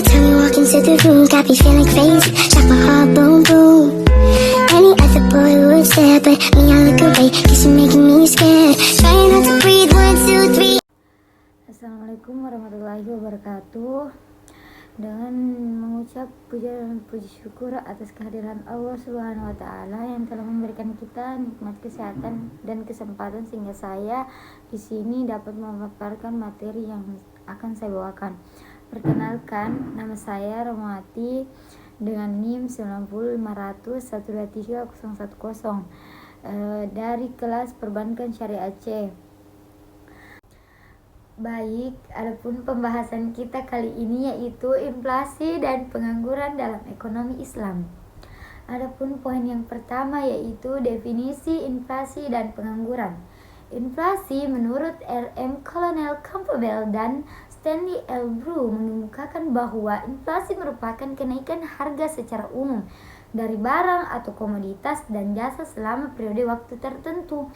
time you walk into the room, got me feeling crazy, like my heart boom boom. Any other boy would stare, but me I look away, cause you're making me scared. Trying not to breathe, 1, 2, 3. Assalamualaikum warahmatullahi wabarakatuh. Dengan mengucap puja dan puji syukur atas kehadiran Allah Subhanahu wa taala yang telah memberikan kita nikmat kesehatan dan kesempatan sehingga saya di sini dapat memaparkan materi yang akan saya bawakan. Perkenalkan, nama saya Romawati dengan NIM 90500123010 dari kelas Perbankan Syariah Aceh. Baik, adapun pembahasan kita kali ini yaitu inflasi dan pengangguran dalam ekonomi Islam. Adapun poin yang pertama yaitu definisi inflasi dan pengangguran. Inflasi menurut R.M. Colonel Campbell dan Stanley L. Brew mengemukakan bahwa inflasi merupakan kenaikan harga secara umum dari barang atau komoditas dan jasa selama periode waktu tertentu.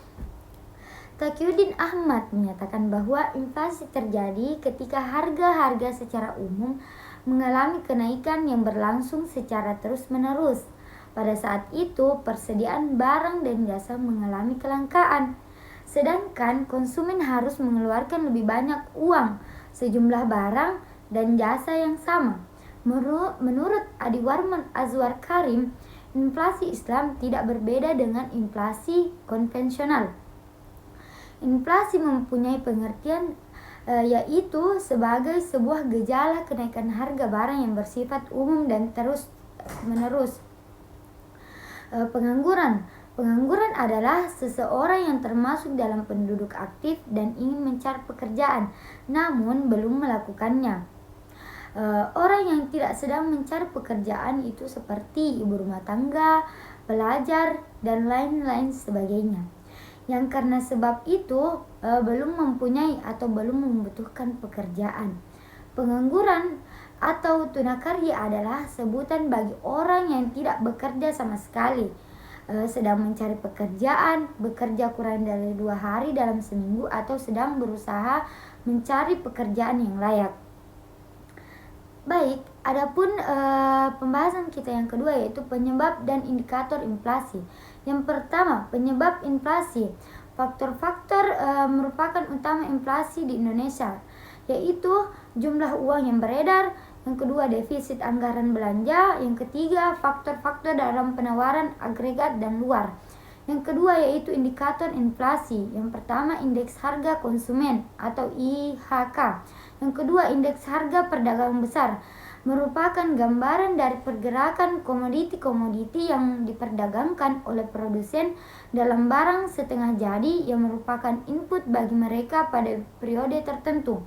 Taqiyuddin Ahmad menyatakan bahwa inflasi terjadi ketika harga-harga secara umum mengalami kenaikan yang berlangsung secara terus-menerus. Pada saat itu, persediaan barang dan jasa mengalami kelangkaan, sedangkan konsumen harus mengeluarkan lebih banyak uang sejumlah barang dan jasa yang sama. Menurut Adi Warman Azwar Karim, inflasi Islam tidak berbeda dengan inflasi konvensional. Inflasi mempunyai pengertian yaitu sebagai sebuah gejala kenaikan harga barang yang bersifat umum dan terus-menerus. Pengangguran adalah seseorang yang termasuk dalam penduduk aktif dan ingin mencari pekerjaan, namun belum melakukannya. Orang yang tidak sedang mencari pekerjaan itu seperti ibu rumah tangga, pelajar, dan lain-lain sebagainya, yang karena sebab itu belum mempunyai atau belum membutuhkan pekerjaan. Pengangguran atau tunakarya adalah sebutan bagi orang yang tidak bekerja sama sekali, sedang mencari pekerjaan, bekerja kurang dari 2 hari dalam seminggu, atau sedang berusaha mencari pekerjaan yang layak. Baik, adapun pembahasan kita yang kedua yaitu penyebab dan indikator inflasi. Yang pertama, penyebab inflasi. Faktor-faktor merupakan utama inflasi di Indonesia, yaitu jumlah uang yang beredar. Yang kedua, defisit anggaran belanja. Yang ketiga, faktor-faktor dalam penawaran agregat dan luar. Yang kedua yaitu indikator inflasi. Yang pertama, indeks harga konsumen atau IHK. Yang kedua, indeks harga perdagangan besar, merupakan gambaran dari pergerakan komoditi-komoditi yang diperdagangkan oleh produsen dalam barang setengah jadi yang merupakan input bagi mereka pada periode tertentu.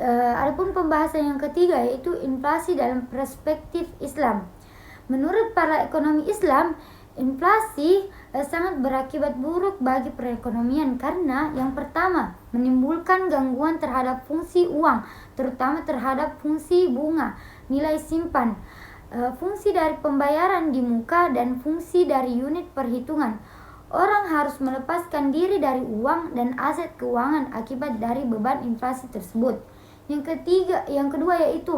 Adapun pembahasan yang ketiga yaitu inflasi dalam perspektif Islam. Menurut para ekonomi Islam, inflasi sangat berakibat buruk bagi perekonomian karena yang pertama, menimbulkan gangguan terhadap fungsi uang, terutama terhadap fungsi bunga, nilai simpan, fungsi dari pembayaran di muka, dan fungsi dari unit perhitungan. Orang harus melepaskan diri dari uang dan aset keuangan akibat dari beban inflasi tersebut. Yang kedua yaitu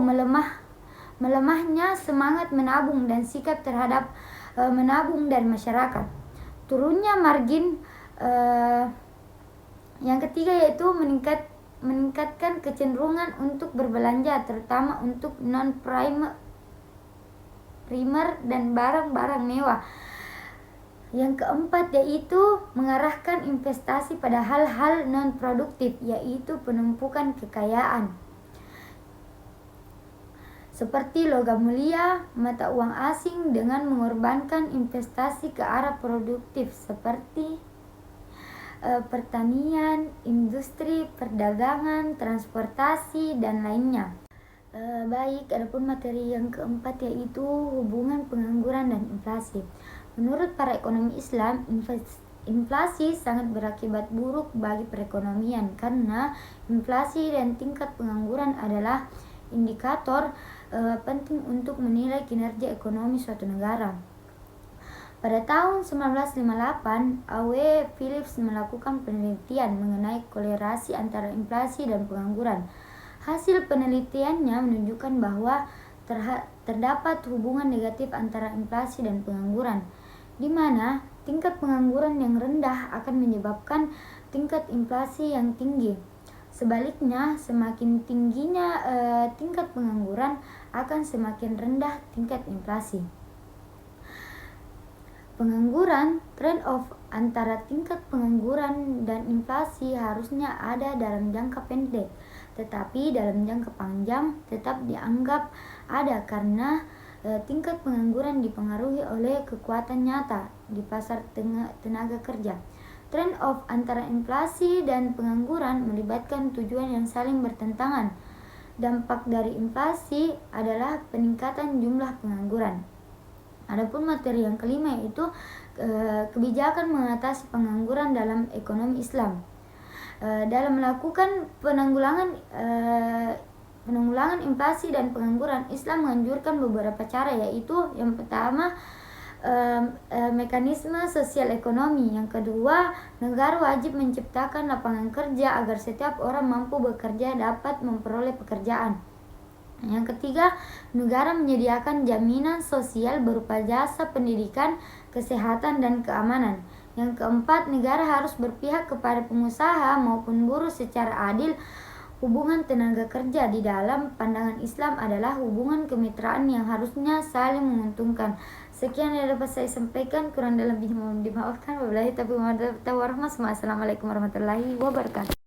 melemahnya semangat menabung dan sikap terhadap menabung dari masyarakat. Turunnya margin. Yang ketiga yaitu meningkatkan kecenderungan untuk berbelanja, terutama untuk non-primer dan barang-barang mewah. Yang keempat yaitu mengarahkan investasi pada hal-hal non-produktif, yaitu penumpukan kekayaan seperti logam mulia, mata uang asing, dengan mengorbankan investasi ke arah produktif seperti pertanian, industri, perdagangan, transportasi, dan lainnya. Baik, adapun materi yang keempat yaitu hubungan pengangguran dan inflasi. Menurut para ekonomi Islam, inflasi sangat berakibat buruk bagi perekonomian karena inflasi dan tingkat pengangguran adalah indikator penting untuk menilai kinerja ekonomi suatu negara. Pada tahun 1958, A.W. Phillips melakukan penelitian mengenai kolerasi antara inflasi dan pengangguran. Hasil penelitiannya menunjukkan bahwa terdapat hubungan negatif antara inflasi dan pengangguran, di mana tingkat pengangguran yang rendah akan menyebabkan tingkat inflasi yang tinggi. Sebaliknya, semakin tingginya tingkat pengangguran akan semakin rendah tingkat inflasi. Pengangguran, trade-off antara tingkat pengangguran dan inflasi harusnya ada dalam jangka pendek, tetapi dalam jangka panjang tetap dianggap ada karena tingkat pengangguran dipengaruhi oleh kekuatan nyata di pasar tenaga kerja. Trade-off antara inflasi dan pengangguran melibatkan tujuan yang saling bertentangan. Dampak dari inflasi adalah peningkatan jumlah pengangguran. Adapun materi yang kelima yaitu kebijakan mengatasi pengangguran dalam ekonomi Islam. Dalam melakukan penanggulangan inflasi dan pengangguran, Islam menganjurkan beberapa cara, yaitu yang pertama mekanisme sosial ekonomi, yang kedua negara wajib menciptakan lapangan kerja agar setiap orang mampu bekerja dapat memperoleh pekerjaan. Yang ketiga, negara menyediakan jaminan sosial berupa jasa pendidikan, kesehatan, dan keamanan. Yang keempat, negara harus berpihak kepada pengusaha maupun buruh secara adil. Hubungan tenaga kerja di dalam pandangan Islam adalah hubungan kemitraan yang harusnya saling menguntungkan. Sekian yang dapat saya sampaikan, kurang dan lebih mohon dimaafkan. Wabillahi taufiq wal hidayah. Assalamualaikum warahmatullahi wabarakatuh.